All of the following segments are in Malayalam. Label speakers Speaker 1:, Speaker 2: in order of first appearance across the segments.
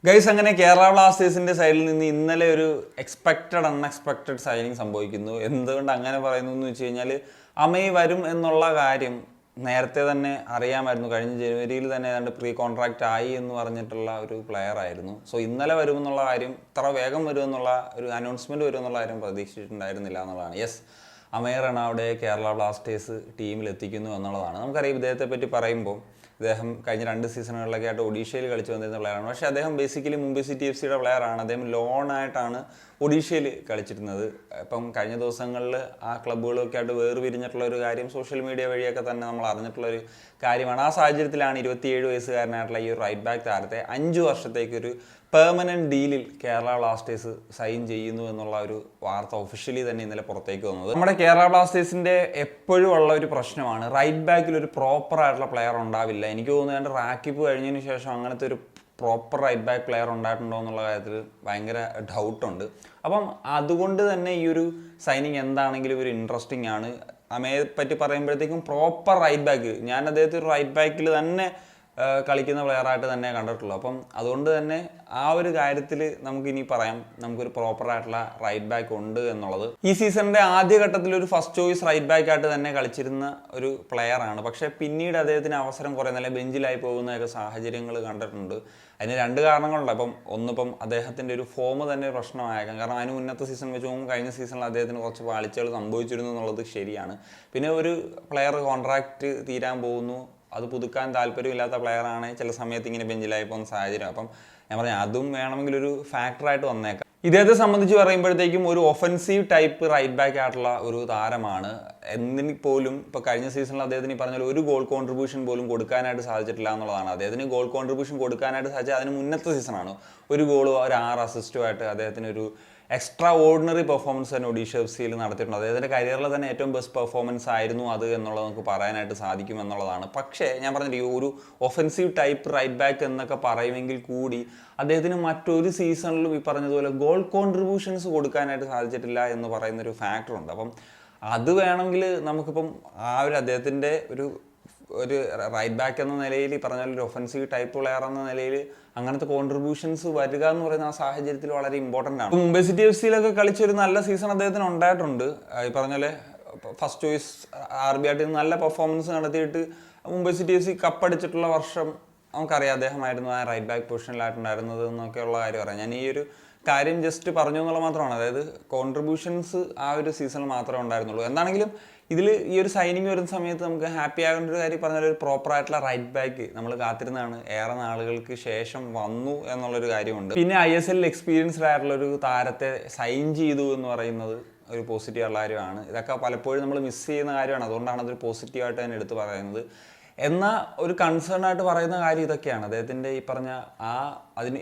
Speaker 1: ഗൈസ്, അങ്ങനെ കേരള ബ്ലാസ്റ്റേഴ്സിന്റെ സൈഡിൽ നിന്ന് ഇന്നലെ ഒരു അൺഎക്സ്പെക്റ്റഡ് സൈനിങ് സംഭവിക്കുന്നു. എന്തുകൊണ്ട് അങ്ങനെ പറയുന്നു എന്ന് വെച്ച് കഴിഞ്ഞാൽ, അമയ് വരും എന്നുള്ള കാര്യം നേരത്തെ തന്നെ അറിയാമായിരുന്നു. കഴിഞ്ഞ ജനുവരിയിൽ തന്നെ ഏതാണ്ട് പ്രീ കോൺട്രാക്റ്റ് ആയി എന്ന് പറഞ്ഞിട്ടുള്ള ഒരു പ്ലെയർ ആയിരുന്നു. സോ ഇന്നലെ വരുമെന്നുള്ള കാര്യം, ഇത്ര വേഗം വരുമെന്നുള്ള ഒരു അനൗൺസ്മെന്റ് വരുമെന്നുള്ള കാര്യം പ്രതീക്ഷിച്ചിട്ടുണ്ടായിരുന്നില്ല എന്നുള്ളതാണ്. യെസ്, അമയ് റണാവ്ഡയെ കേരള ബ്ലാസ്റ്റേഴ്സ് ടീമിൽ എത്തിക്കുന്നു എന്നുള്ളതാണ്. നമുക്കറിയാം, ഇദ്ദേഹത്തെ പറ്റി പറയുമ്പോൾ അദ്ദേഹം കഴിഞ്ഞ 2 സീസണുകളിലൊക്കെ ആയിട്ട് ഒഡീഷയിൽ കളിച്ചു വന്നിരുന്ന പ്ലെയറാണ്. പക്ഷേ അദ്ദേഹം ബേസിക്കലി മുംബൈ സിറ്റി എഫ് സിയുടെ പ്ലെയറാണ്. അദ്ദേഹം ലോണായിട്ടാണ് ഒഡീഷയിൽ കളിച്ചിരുന്നത്. ഇപ്പം കഴിഞ്ഞ ദിവസങ്ങളിൽ ആ ക്ലബ്ബുകളൊക്കെ ആയിട്ട് വേർപിരിഞ്ഞിട്ടുള്ള ഒരു കാര്യം സോഷ്യൽ മീഡിയ വഴിയൊക്കെ തന്നെ നമ്മൾ അറിഞ്ഞിട്ടുള്ളൊരു കാര്യമാണ്. ആ സാഹചര്യത്തിലാണ് 27 വയസ്സുകാരനായിട്ടുള്ള ഈ ഒരു റൈറ്റ് ബാക്ക് താരത്തെ 5 വർഷത്തേക്കൊരു പെർമനന്റ് ഡീലിൽ കേരള ബ്ലാസ്റ്റേഴ്സ് സൈൻ ചെയ്യുന്നു എന്നുള്ള ഒരു വാർത്ത ഒഫീഷ്യലി തന്നെ ഇന്നലെ പുറത്തേക്ക് വന്നത്. നമ്മുടെ കേരള ബ്ലാസ്റ്റേഴ്സിന്റെ എപ്പോഴും ഉള്ള ഒരു പ്രശ്നമാണ്, റൈറ്റ് ബാക്കിൽ ഒരു പ്രോപ്പർ ആയിട്ടുള്ള പ്ലെയർ ഉണ്ടാവില്ല. എനിക്ക് തോന്നുന്നുണ്ട് റാക്കിപ്പ് കഴിഞ്ഞതിന് ശേഷം അങ്ങനത്തെ ഒരു പ്രോപ്പർ റൈറ്റ് ബാക്ക് പ്ലെയർ ഉണ്ടായിട്ടുണ്ടോ എന്നുള്ള കാര്യത്തിൽ ഭയങ്കര ഡൗട്ടുണ്ട്. അപ്പം അതുകൊണ്ട് തന്നെ ഈ ഒരു സൈനിങ് എന്താണെങ്കിലും ഒരു ഇൻട്രസ്റ്റിംഗ് ആണ്. അമയെ പറ്റി പറയുമ്പോഴത്തേക്കും പ്രോപ്പർ റൈറ്റ് ബാക്ക്, ഞാൻ അദ്ദേഹത്തെ ഒരു റൈറ്റ് ബാക്കിൽ തന്നെ കളിക്കുന്ന പ്ലെയറായിട്ട് തന്നെ കണ്ടിട്ടുള്ളൂ. അപ്പം അതുകൊണ്ട് തന്നെ ആ ഒരു കാര്യത്തിൽ നമുക്കിനി പറയാം, നമുക്കൊരു പ്രോപ്പറായിട്ടുള്ള റൈറ്റ് ബാക്ക് ഉണ്ട് എന്നുള്ളത്. ഈ സീസണിൻ്റെ ആദ്യഘട്ടത്തിൽ ഒരു ഫസ്റ്റ് ചോയ്സ് റൈറ്റ് ബാക്ക് ആയിട്ട് തന്നെ കളിച്ചിരുന്ന ഒരു പ്ലെയറാണ്. പക്ഷേ പിന്നീട് അദ്ദേഹത്തിന് അവസരം കുറേ നല്ല ബെഞ്ചിലായി പോകുന്നതൊക്കെ സാഹചര്യങ്ങൾ കണ്ടിട്ടുണ്ട്. അതിന് 2 കാരണങ്ങളുണ്ട്. ഒന്നിപ്പം അദ്ദേഹത്തിൻ്റെ ഒരു ഫോം തന്നെ പ്രശ്നമായേക്കാം. കാരണം അതിന് മുന്നത്തെ സീസൺ വെച്ച് നോക്കുമ്പോൾ കഴിഞ്ഞ സീസണിൽ അദ്ദേഹത്തിന് കുറച്ച് പാളിച്ചകൾ സംഭവിച്ചിരുന്നു എന്നുള്ളത് ശരിയാണ്. പിന്നെ ഒരു പ്ലെയർ കോൺട്രാക്റ്റ് തീരാൻ പോകുന്നു, അത് പുതുക്കാൻ താല്പര്യമില്ലാത്ത പ്ലെയറാണ് ചില സമയത്ത് ഇങ്ങനെ ബെഞ്ചിലായി പോകുന്ന സാഹചര്യം. അപ്പം ഞാൻ പറഞ്ഞു, അതും വേണമെങ്കിൽ ഒരു ഫാക്ടറായിട്ട് വന്നേക്കാം. ഇദ്ദേഹത്തെ സംബന്ധിച്ച് പറയുമ്പോഴത്തേക്കും ഒരു ഒഫൻസീവ് ടൈപ്പ് റൈറ്റ് ബാക്ക് ആയിട്ടുള്ള ഒരു താരമാണ്. എന്തിന് പോലും ഇപ്പോൾ കഴിഞ്ഞ സീസണിൽ അദ്ദേഹത്തിന് പറഞ്ഞാൽ ഒരു ഗോൾ കോൺട്രിബ്യൂഷൻ പോലും കൊടുക്കാനായിട്ട് സാധിച്ചിട്ടില്ല എന്നുള്ളതാണ്. അദ്ദേഹത്തിന് ഗോൾ കോൺട്രിബ്യൂഷൻ കൊടുക്കാനായിട്ട് സാധിച്ചത് അതിന് മുന്നത്തെ സീസണാണ്. ഒരു ഗോളും ഒരു 6 അസിസ്റ്റുമായിട്ട് അദ്ദേഹത്തിന് ഒരു എക്സ്ട്രാ ഓർഡിനറി പെർഫോമൻസ് തന്നെ ഒഡീഷ എഫ് സിയിൽ നടത്തിയിട്ടുണ്ട്. അദ്ദേഹത്തിൻ്റെ കരിയറിൽ തന്നെ ഏറ്റവും ബെസ്റ്റ് പെർഫോമൻസ് ആയിരുന്നു അത് എന്നുള്ളത് നമുക്ക് പറയാനായിട്ട് സാധിക്കും എന്നുള്ളതാണ്. പക്ഷേ ഞാൻ പറഞ്ഞിട്ട് ഒരു ഒഫൻസീവ് ടൈപ്പ് റൈറ്റ് ബാക്ക് എന്നൊക്കെ പറയുമെങ്കിൽ കൂടി അദ്ദേഹത്തിന് മറ്റൊരു സീസണിലും ഈ പറഞ്ഞതുപോലെ ഗോൾ കോൺട്രിബ്യൂഷൻസ് കൊടുക്കാനായിട്ട് സാധിച്ചിട്ടില്ല എന്ന് പറയുന്നൊരു ഫാക്ടറുണ്ട്. അപ്പം അത് വേണമെങ്കിൽ നമുക്കിപ്പം ആ ഒരു അദ്ദേഹത്തിൻ്റെ ഒരു റൈറ്റ് ബാക്ക് എന്ന നിലയിൽ പറഞ്ഞാൽ ഒരു ഒഫൻസീവ് ടൈപ്പ് പ്ലെയർ എന്ന നിലയിൽ അങ്ങനത്തെ കോൺട്രിബ്യൂഷൻസ് വരിക എന്ന് പറയുന്ന ആ സാഹചര്യത്തിൽ വളരെ ഇമ്പോർട്ടൻ്റ് ആണ്. മുംബൈ സിറ്റി എഫ് സിയിലൊക്കെ കളിച്ചൊരു നല്ല സീസൺ അദ്ദേഹത്തിന് ഉണ്ടായിട്ടുണ്ട്. ഈ പറഞ്ഞ ഫസ്റ്റ് ചോയ്സ് RB ആയിട്ട് നല്ല പെർഫോമൻസ് നടത്തിയിട്ട് മുംബൈ സിറ്റി എഫ് സി കപ്പടിച്ചിട്ടുള്ള വർഷം നമുക്കറിയാം അദ്ദേഹമായിരുന്നു ആ റൈറ്റ് ബാക്ക് പൊസിഷനിലായിട്ടുണ്ടായിരുന്നത് എന്നൊക്കെയുള്ള കാര്യം പറയാം. ഞാൻ ഈ ഒരു കാര്യം ജസ്റ്റ് പറഞ്ഞു എന്നുള്ളത് മാത്രമാണ്. അതായത് കോൺട്രിബ്യൂഷൻസ് ആ ഒരു സീസണിൽ മാത്രമേ ഉണ്ടായിരുന്നുള്ളൂ. എന്താണെങ്കിലും ഇതിൽ ഈ ഒരു സൈനിങ് വരുന്ന സമയത്ത് നമുക്ക് ഹാപ്പി ആകേണ്ട ഒരു കാര്യം പറഞ്ഞാൽ ഒരു പ്രോപ്പറായിട്ടുള്ള റൈറ്റ് ബാക്ക് നമ്മൾ കാത്തിരുന്നതാണ്, ഏറെ നാളുകൾക്ക് ശേഷം വന്നു എന്നുള്ളൊരു കാര്യമുണ്ട്. പിന്നെ ISL എക്സ്പീരിയൻസ്ഡ് ആയിട്ടുള്ളൊരു താരത്തെ സൈൻ ചെയ്തു എന്ന് പറയുന്നത് ഒരു പോസിറ്റീവായിട്ടുള്ള കാര്യമാണ്. ഇതൊക്കെ പലപ്പോഴും നമ്മൾ മിസ് ചെയ്യുന്ന കാര്യമാണ്. അതുകൊണ്ടാണ് അതൊരു പോസിറ്റീവായിട്ട് തന്നെ എടുത്ത് പറയുന്നത്. എന്നാൽ ഒരു കൺസേൺ ആയിട്ട് പറയുന്ന കാര്യം ഇതൊക്കെയാണ്. അദ്ദേഹത്തിൻ്റെ ഈ പറഞ്ഞ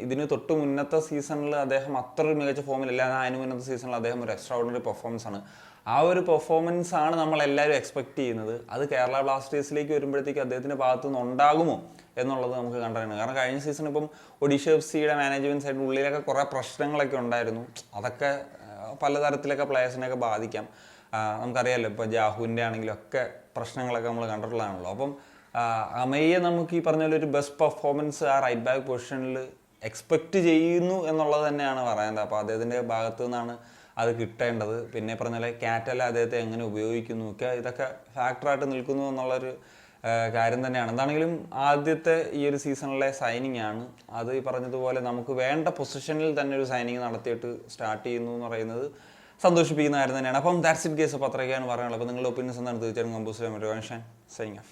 Speaker 1: ഇതിന് തൊട്ട് മുന്നത്തെ സീസണിൽ അദ്ദേഹം അത്ര ഒരു മികച്ച ഫോമിലല്ല. അതിന് മുന്നത്തെ സീസണിൽ അദ്ദേഹം ഒരു എക്സ്ട്രാ ഓർഡിനറി പെർഫോമൻസ് ആണ്. ആ ഒരു പെർഫോമൻസ് ആണ് നമ്മളെല്ലാവരും എക്സ്പെക്ട് ചെയ്യുന്നത്. അത് കേരള ബ്ലാസ്റ്റേഴ്സിലേക്ക് വരുമ്പോഴത്തേക്ക് അദ്ദേഹത്തിൻ്റെ ഭാഗത്തു നിന്ന് ഉണ്ടാകുമോ എന്നുള്ളത് നമുക്ക് കണ്ടറിയണം. കാരണം കഴിഞ്ഞ സീസൺ ഇപ്പം ഒഡീഷ എഫ് സിയുടെ മാനേജ്മെൻറ്റ് സൈഡിൽ ഉള്ളിലൊക്കെ കുറേ പ്രശ്നങ്ങളൊക്കെ ഉണ്ടായിരുന്നു. അതൊക്കെ പലതരത്തിലൊക്കെ പ്ലെയേഴ്സിനെയൊക്കെ ബാധിക്കാം. നമുക്കറിയാമല്ലോ, ഇപ്പോൾ ജാഹുവിൻ്റെ ആണെങ്കിലും ഒക്കെ പ്രശ്നങ്ങളൊക്കെ നമ്മൾ കണ്ടിട്ടുള്ളതാണല്ലോ. അപ്പം അമയെ നമുക്ക് ഈ പറഞ്ഞ ഒരു ബെസ്റ്റ് പെർഫോമൻസ് ആ റൈറ്റ് ബാക്ക് പൊസിഷനിൽ എക്സ്പെക്റ്റ് ചെയ്യുന്നു എന്നുള്ളത് തന്നെയാണ് പറയുന്നത്. അപ്പോൾ അദ്ദേഹത്തിൻ്റെ ഭാഗത്തു നിന്നാണ് അത് കിട്ടേണ്ടത്. പിന്നെ പറഞ്ഞാൽ കാറ്റല അദ്ദേഹത്തെ എങ്ങനെ ഉപയോഗിക്കുന്നു ഒക്കെ ഇതൊക്കെ ഫാക്ടറായിട്ട് നിൽക്കുന്നു എന്നുള്ളൊരു കാര്യം തന്നെയാണ്. എന്താണെങ്കിലും ആദ്യത്തെ ഈ ഒരു സീസണിലെ സൈനിങ് ആണ്. അത് ഈ പറഞ്ഞതുപോലെ നമുക്ക് വേണ്ട പൊസിഷനിൽ തന്നെ ഒരു സൈനിങ് നടത്തിയിട്ട് സ്റ്റാർട്ട് ചെയ്യുന്നു എന്ന് പറയുന്നത് സന്തോഷിപ്പിക്കുന്ന കാര്യം തന്നെയാണ്. അപ്പം ദാറ്റ്സ് ഇറ്റ് കേസ്. അപ്പോൾ അത്രയൊക്കെയാണ് പറയാനുള്ളത്. അപ്പോൾ നിങ്ങളുടെ ഒപ്പീനിയൻസ് എന്താണ് തീർച്ചയായും കമ്പോസ് ചെയ്യാൻ പറ്റും. Signing off.